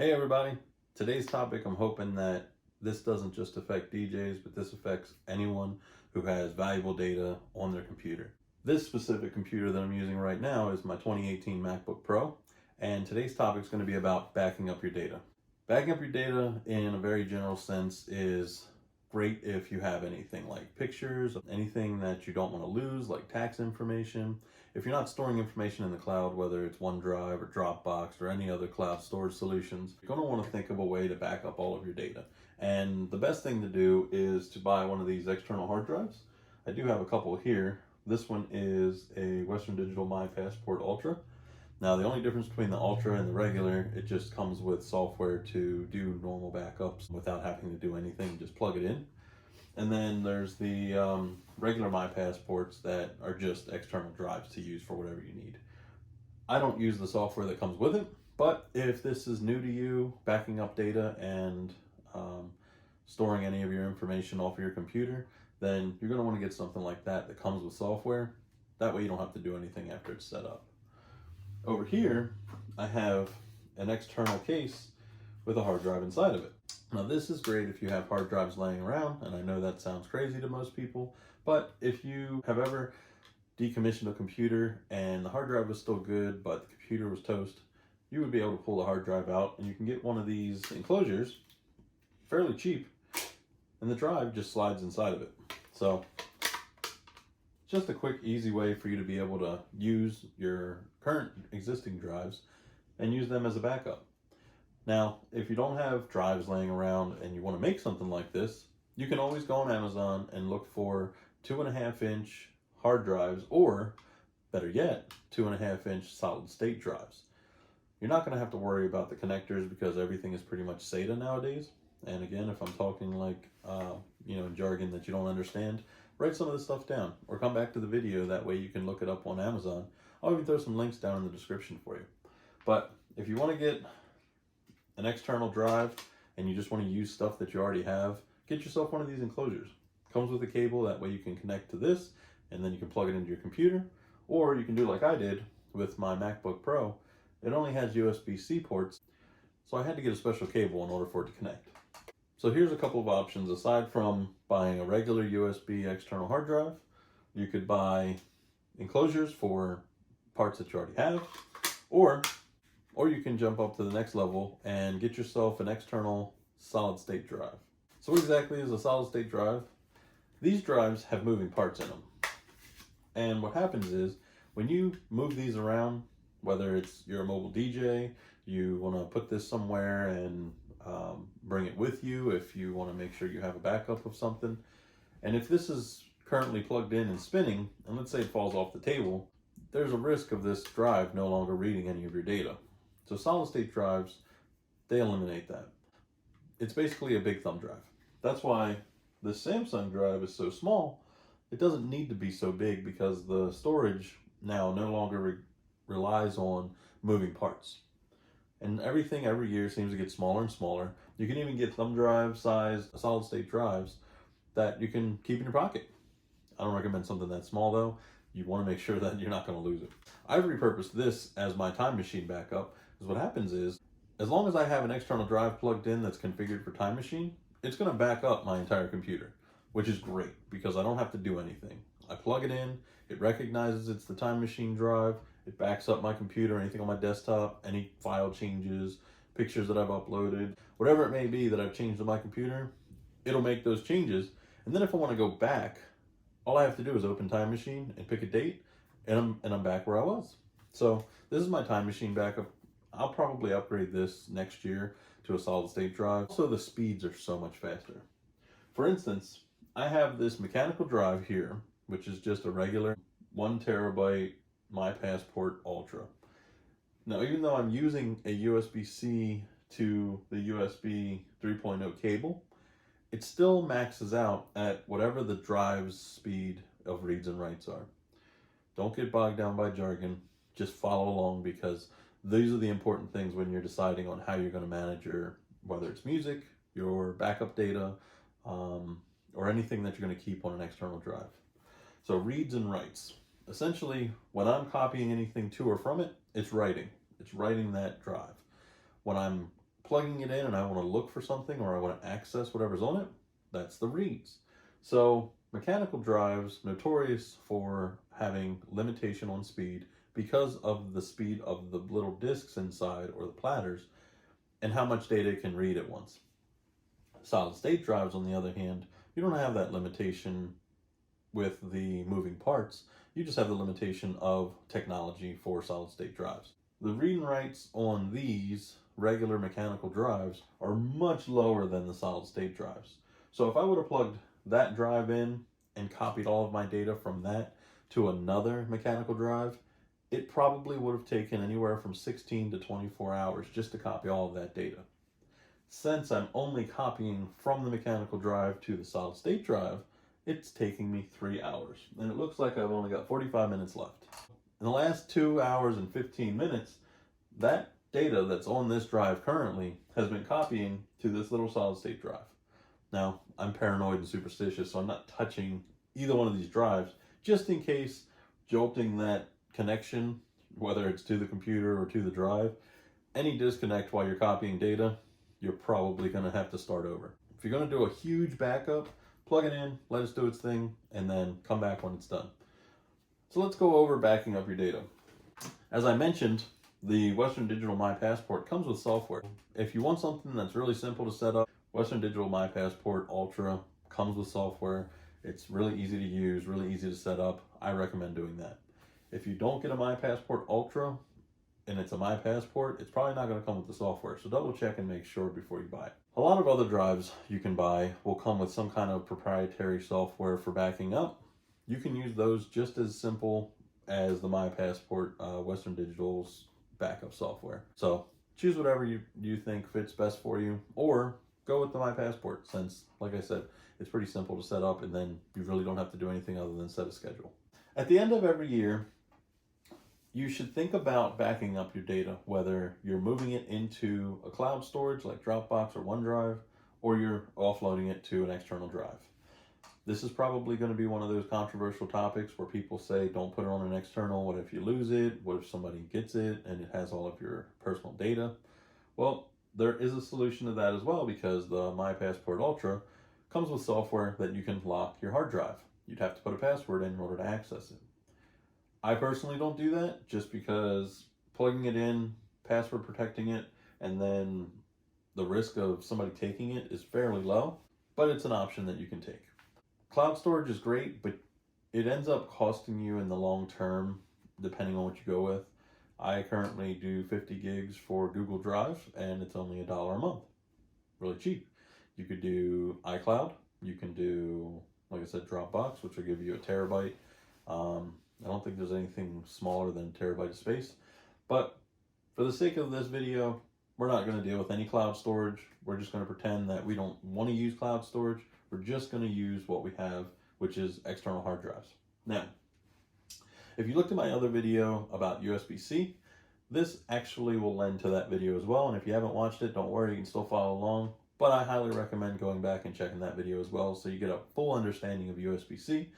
Hey everybody, today's topic, I'm hoping that this doesn't just affect DJs, but this affects anyone who has valuable data on their computer. This specific computer that I'm using right now is my 2018 MacBook Pro, and today's topic is going to be about backing up your data. Backing up your data in a very general sense is great if you have anything like pictures, anything that you don't want to lose, like tax information. If you're not storing information in the cloud, whether it's OneDrive or Dropbox or any other cloud storage solutions, you're going to want to think of a way to back up all of your data. And the best thing to do is to buy one of these external hard drives. I do have a couple here. This one is a Western Digital My Passport Ultra. Now, the only difference between the Ultra and the regular, it just comes with software to do normal backups without having to do anything, just plug it in. And then there's the regular My Passports that are just external drives to use for whatever you need. I don't use the software that comes with it, but if this is new to you, backing up data and storing any of your information off of your computer, then you're going to want to get something like that that comes with software. That way you don't have to do anything after it's set up. Over here, I have an external case with a hard drive inside of it. Now, this is great if you have hard drives laying around, and I know that sounds crazy to most people, but if you have ever decommissioned a computer and the hard drive was still good, but the computer was toast, you would be able to pull the hard drive out, and you can get one of these enclosures fairly cheap, and the drive just slides inside of it. So just a quick, easy way for you to be able to use your current existing drives and use them as a backup. Now, if you don't have drives laying around and you want to make something like this, you can always go on Amazon and look for 2.5-inch hard drives, or better yet, 2.5-inch solid state drives. You're not going to have to worry about the connectors because everything is pretty much SATA nowadays. And again, if I'm talking like, jargon that you don't understand, write some of this stuff down or come back to the video. That way you can look it up on Amazon. I'll even throw some links down in the description for you. But if you want to get an external drive and you just want to use stuff that you already have, get yourself one of these enclosures. Comes with a cable, that way you can connect to this and then you can plug it into your computer, or you can do like I did with my MacBook Pro. It only has USB-C ports, so I had to get a special cable in order for it to connect. So here's a couple of options. Aside from buying a regular USB external hard drive, you could buy enclosures for parts that you already have, or you can jump up to the next level and get yourself an external solid state drive. So what exactly is a solid state drive? These drives have moving parts in them. And what happens is when you move these around, whether it's you're a mobile DJ, you want to put this somewhere and bring it with you if you want to make sure you have a backup of something. And if this is currently plugged in and spinning, and let's say it falls off the table, there's a risk of this drive no longer reading any of your data. So solid state drives, they eliminate that. It's basically a big thumb drive. That's why the Samsung drive is so small. It doesn't need to be so big because the storage now no longer relies on moving parts. And everything every year seems to get smaller and smaller. You can even get thumb drive sized solid state drives that you can keep in your pocket. I don't recommend something that small though. You want to make sure that you're not going to lose it. I've repurposed this as my Time Machine backup, because what happens is, as long as I have an external drive plugged in that's configured for Time Machine, it's going to back up my entire computer, which is great because I don't have to do anything. I plug it in, it recognizes it's the Time Machine drive, it backs up my computer, anything on my desktop, any file changes, pictures that I've uploaded, whatever it may be that I've changed on my computer, it'll make those changes. And then if I want to go back, all I have to do is open Time Machine and pick a date, and I'm back where I was. So this is my Time Machine backup. I'll probably upgrade this next year to a solid state drive. Also, the speeds are so much faster. For instance, I have this mechanical drive here, which is just a regular 1 terabyte My Passport Ultra. Now, even though I'm using a USB-C to the USB 3.0 cable, it still maxes out at whatever the drive's speed of reads and writes are. Don't get bogged down by jargon. Just follow along, because these are the important things when you're deciding on how you're going to manage your, whether it's music, your backup data, or anything that you're going to keep on an external drive. So reads and writes. Essentially, when I'm copying anything to or from it, it's writing. It's writing that drive. When I'm plugging it in and I want to look for something or I want to access whatever's on it, that's the reads. So mechanical drives, notorious for having limitation on speed because of the speed of the little disks inside or the platters and how much data it can read at once. Solid state drives, on the other hand, you don't have that limitation with the moving parts. You just have the limitation of technology for solid state drives. The read and writes on these regular mechanical drives are much lower than the solid state drives. So if I would have plugged that drive in and copied all of my data from that to another mechanical drive, it probably would have taken anywhere from 16 to 24 hours just to copy all of that data. Since I'm only copying from the mechanical drive to the solid state drive, it's taking me 3 hours. And it looks like I've only got 45 minutes left. In the last 2 hours and 15 minutes, that data that's on this drive currently has been copying to this little solid state drive. Now, I'm paranoid and superstitious, so I'm not touching either one of these drives, just in case jolting that connection, whether it's to the computer or to the drive, any disconnect while you're copying data, you're probably going to have to start over. If you're going to do a huge backup, plug it in, let it do its thing, and then come back when it's done. So let's go over backing up your data. As I mentioned, the Western Digital My Passport comes with software. If you want something that's really simple to set up, Western Digital My Passport Ultra comes with software. It's really easy to use, really easy to set up. I recommend doing that. If you don't get a My Passport Ultra and it's a My Passport, it's probably not going to come with the software. So double check and make sure before you buy it. A lot of other drives you can buy will come with some kind of proprietary software for backing up. You can use those just as simple as the My Passport Western Digital's backup software. So choose whatever you think fits best for you, or go with the My Passport, since, like I said, it's pretty simple to set up and then you really don't have to do anything other than set a schedule. At the end of every year, you should think about backing up your data, whether you're moving it into a cloud storage like Dropbox or OneDrive, or you're offloading it to an external drive. This is probably going to be one of those controversial topics where people say, don't put it on an external. What if you lose it? What if somebody gets it and it has all of your personal data? Well, there is a solution to that as well, because the My Passport Ultra comes with software that you can lock your hard drive. You'd have to put a password in order to access it. I personally don't do that, just because plugging it in, password protecting it, and then the risk of somebody taking it is fairly low, but it's an option that you can take. Cloud storage is great, but it ends up costing you in the long term, depending on what you go with. I currently do 50 gigs for Google Drive, and it's only $1 a month. Really cheap. You could do iCloud. You can do, like I said, Dropbox, which will give you a terabyte. I don't think there's anything smaller than a terabyte of space. But for the sake of this video, we're not going to deal with any cloud storage. We're just going to pretend that we don't want to use cloud storage. We're just going to use what we have, which is external hard drives. Now, if you looked at my other video about USB-C, this actually will lend to that video as well. And if you haven't watched it, don't worry, you can still follow along. But I highly recommend going back and checking that video as well, so you get a full understanding of USB-C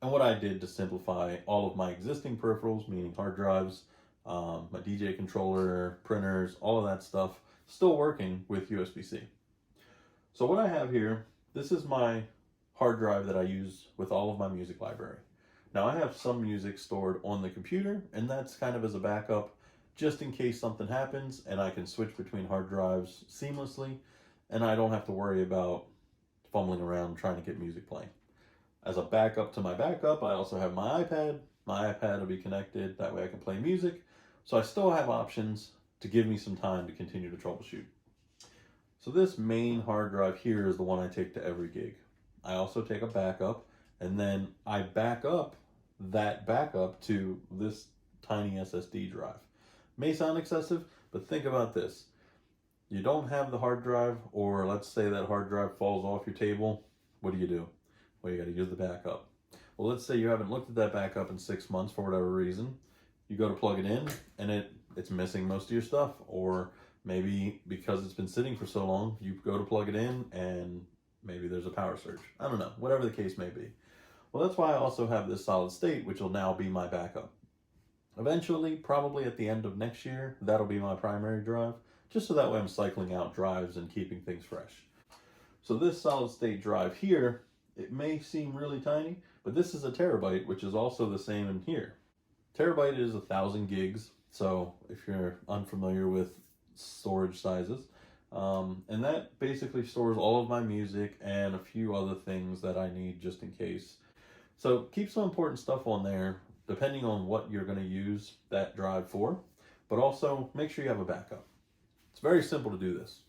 and what I did to simplify all of my existing peripherals, meaning hard drives, my DJ controller, printers, all of that stuff, still working with USB-C. So what I have here, this is my hard drive that I use with all of my music library. Now I have some music stored on the computer, and that's kind of as a backup, just in case something happens, and I can switch between hard drives seamlessly, and I don't have to worry about fumbling around trying to get music playing. As a backup to my backup, I also have my iPad. My iPad will be connected, that way I can play music. So I still have options to give me some time to continue to troubleshoot. So this main hard drive here is the one I take to every gig. I also take a backup, and then I back up that backup to this tiny SSD drive. May sound excessive, but think about this. You don't have the hard drive, or let's say that hard drive falls off your table. What do? Well, you got to use the backup. Well, let's say you haven't looked at that backup in 6 months for whatever reason. You go to plug it in, and it's missing most of your stuff, or maybe because it's been sitting for so long, you go to plug it in, and maybe there's a power surge. I don't know, whatever the case may be. Well, that's why I also have this solid state, which will now be my backup. Eventually, probably at the end of next year, that'll be my primary drive. just so that way I'm cycling out drives and keeping things fresh. So this solid state drive here, it may seem really tiny, but this is a terabyte, which is also the same in here. Terabyte is 1,000 gigs, so if you're unfamiliar with storage sizes, and that basically stores all of my music and a few other things that I need just in case. So keep some important stuff on there, depending on what you're going to use that drive for, but also make sure you have a backup. It's very simple to do this.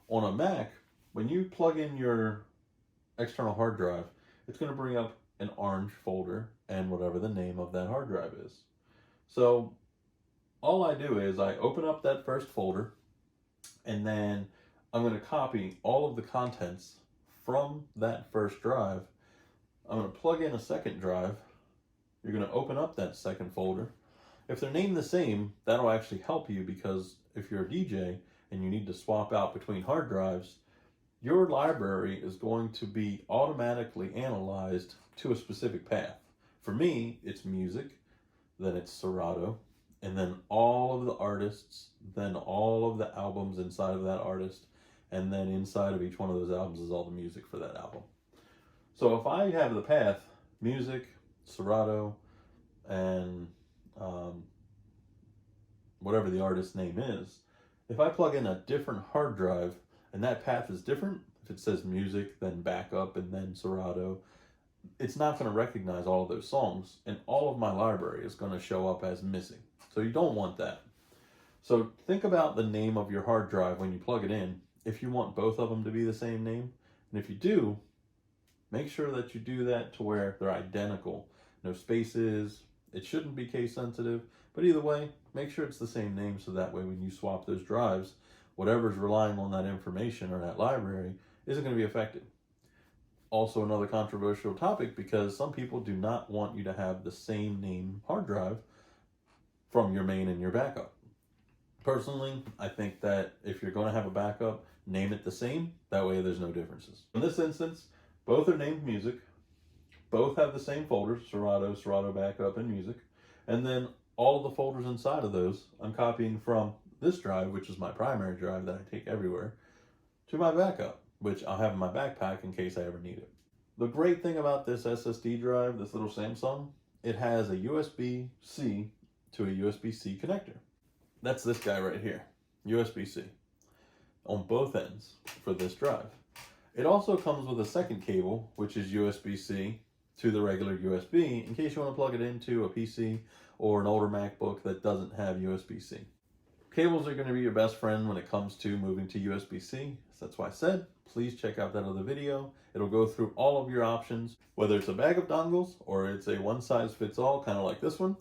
On a Mac, when you plug in your external hard drive, it's going to bring up an orange folder and whatever the name of that hard drive is. So all I do is I open up that first folder, and then I'm going to copy all of the contents from that first drive. I'm going to plug in a second drive. You're going to open up that second folder. If they're named the same, that'll actually help you, because if you're a DJ and you need to swap out between hard drives, your library is going to be automatically analyzed to a specific path. For me, it's music, then it's Serato, and then all of the artists, then all of the albums inside of that artist, and then inside of each one of those albums is all the music for that album. So if I have the path, music, Serato, and whatever the artist's name is, if I plug in a different hard drive and that path is different, if it says music, then backup, and then Serato, it's not going to recognize all of those songs, and all of my library is going to show up as missing. So you don't want that. So think about the name of your hard drive when you plug it in, if you want both of them to be the same name. And if you do, make sure that you do that to where they're identical. No spaces. It shouldn't be case sensitive, but either way, make sure it's the same name, so that way when you swap those drives, whatever's relying on that information or that library isn't going to be affected. Also another controversial topic, because some people do not want you to have the same name hard drive from your main and your backup. Personally, I think that if you're going to have a backup, name it the same. That way there's no differences. In this instance, both are named music. Both have the same folders, Serato, Serato backup, and music. And then all of the folders inside of those, I'm copying from this drive, which is my primary drive that I take everywhere, to my backup, which I'll have in my backpack in case I ever need it. The great thing about this SSD drive, this little Samsung, it has a USB-C to a USB-C connector. That's this guy right here, USB-C, on both ends for this drive. It also comes with a second cable, which is USB-C to the regular USB, in case you want to plug it into a PC or an older MacBook that doesn't have USB-C. Cables are going to be your best friend when it comes to moving to USB-C. So that's why I said, please check out that other video. It'll go through all of your options, whether it's a bag of dongles or it's a one-size-fits-all, kind of like this one.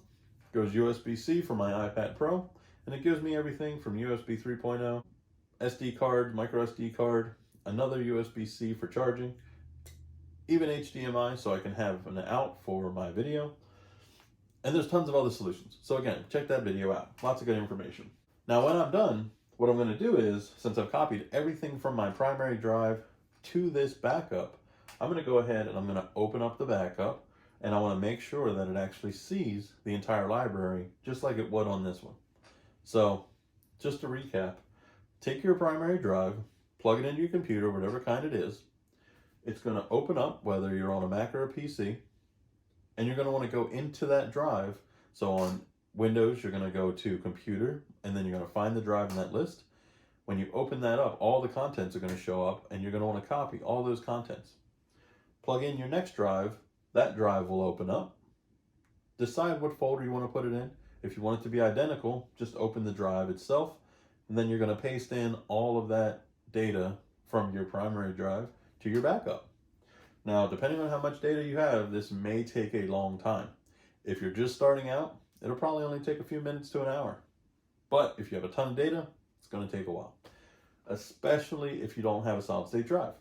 It goes USB-C for my iPad Pro, and it gives me everything from USB 3.0, SD card, micro SD card, another USB-C for charging, even HDMI, so I can have an out for my video. And there's tons of other solutions. So again, check that video out. Lots of good information. Now when I'm done, what I'm going to do is, since I've copied everything from my primary drive to this backup, I'm going to go ahead and I'm going to open up the backup, and I want to make sure that it actually sees the entire library just like it would on this one. So just to recap, take your primary drive, plug it into your computer, whatever kind it is. It's going to open up whether you're on a Mac or a PC, and you're going to want to go into that drive. So on Windows, you're going to go to Computer, and then you're going to find the drive in that list. When you open that up, all the contents are going to show up, and you're going to want to copy all those contents. Plug in your next drive. That drive will open up. Decide what folder you want to put it in. If you want it to be identical, just open the drive itself, and then you're going to paste in all of that data from your primary drive to your backup. Now, depending on how much data you have, this may take a long time. If you're just starting out, it'll probably only take a few minutes to an hour. But if you have a ton of data, it's going to take a while, especially if you don't have a solid state drive.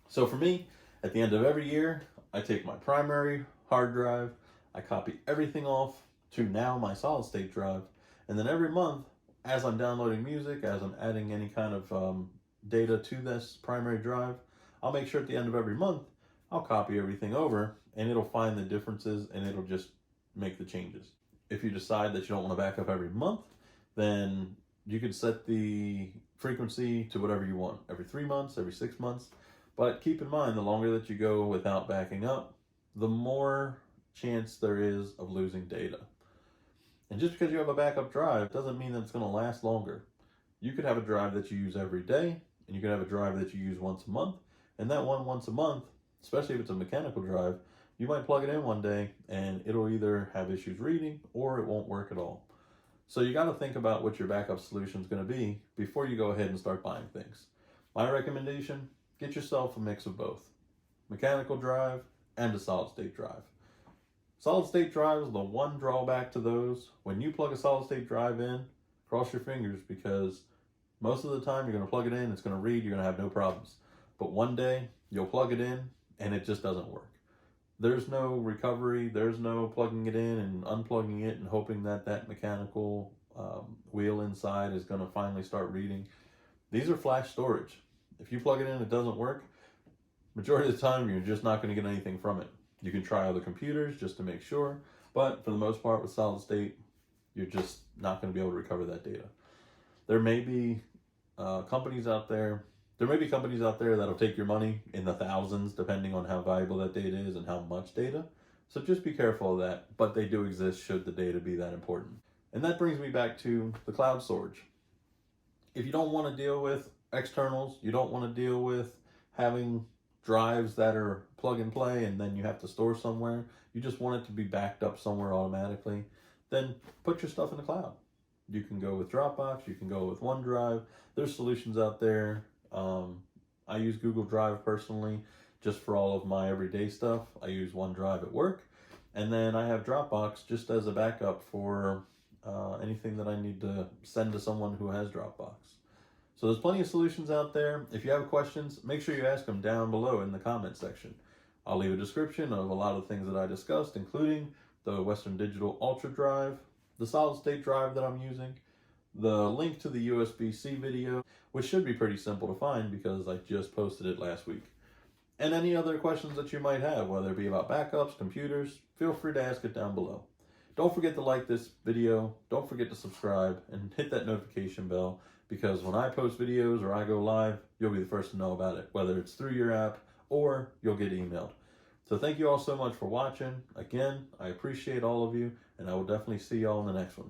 So for me, at the end of every year, I take my primary hard drive, I copy everything off to now my solid state drive, and then every month, as I'm downloading music, as I'm adding any kind of data to this primary drive, I'll make sure at the end of every month, I'll copy everything over, and it'll find the differences, and it'll just make the changes. If you decide that you don't want to back up every month, then You could set the frequency to whatever you want, every 3 months, every 6 months. But keep in mind, the longer that you go without backing up, the more chance there is of losing data. And just because you have a backup drive doesn't mean that it's going to last longer. You could have a drive that you use every day, and you could have a drive that you use once a month. And that one once a month, especially if it's a mechanical drive, you might plug it in one day and it'll either have issues reading or it won't work at all. So you got to think about what your backup solution is going to be before you go ahead and start buying things. My recommendation, get yourself a mix of both. Mechanical drive and a solid state drive. Solid state drives, the one drawback to those, when you plug a solid state drive in, cross your fingers, because most of the time you're going to plug it in, it's going to read, you're going to have no problems. But one day you'll plug it in and it just doesn't work. There's no recovery, there's no plugging it in and unplugging it and hoping that that mechanical wheel inside is going to finally start reading. These are flash storage. If you plug it in and it doesn't work, majority of the time you're just not going to get anything from it. You can try other computers just to make sure, but for the most part with solid state, you're just not going to be able to recover that data. There may be companies out there that'll take your money in the thousands, depending on how valuable that data is and how much data. So just be careful of that, but they do exist should the data be that important. And that brings me back to the cloud storage. If you don't want to deal with externals, you don't want to deal with having drives that are plug and play and then you have to store somewhere, you just want it to be backed up somewhere automatically, then put your stuff in the cloud. You can go with Dropbox, you can go with OneDrive. There's solutions out there. I use Google Drive personally just for all of my everyday stuff. I use OneDrive at work, and then I have Dropbox just as a backup for anything that I need to send to someone who has Dropbox. So there's plenty of solutions out there. If you have questions, make sure you ask them down below in the comment section. I'll leave a description of a lot of things that I discussed, including the Western Digital Ultra Drive, the solid state drive that I'm using, the link to the USB-C video, which should be pretty simple to find because I just posted it last week. And any other questions that you might have, whether it be about backups, computers, feel free to ask it down below. Don't forget to like this video, don't forget to subscribe, and hit that notification bell, because when I post videos or I go live, you'll be the first to know about it, whether it's through your app or you'll get emailed. So thank you all so much for watching. Again, I appreciate all of you, and I will definitely see y'all in the next one.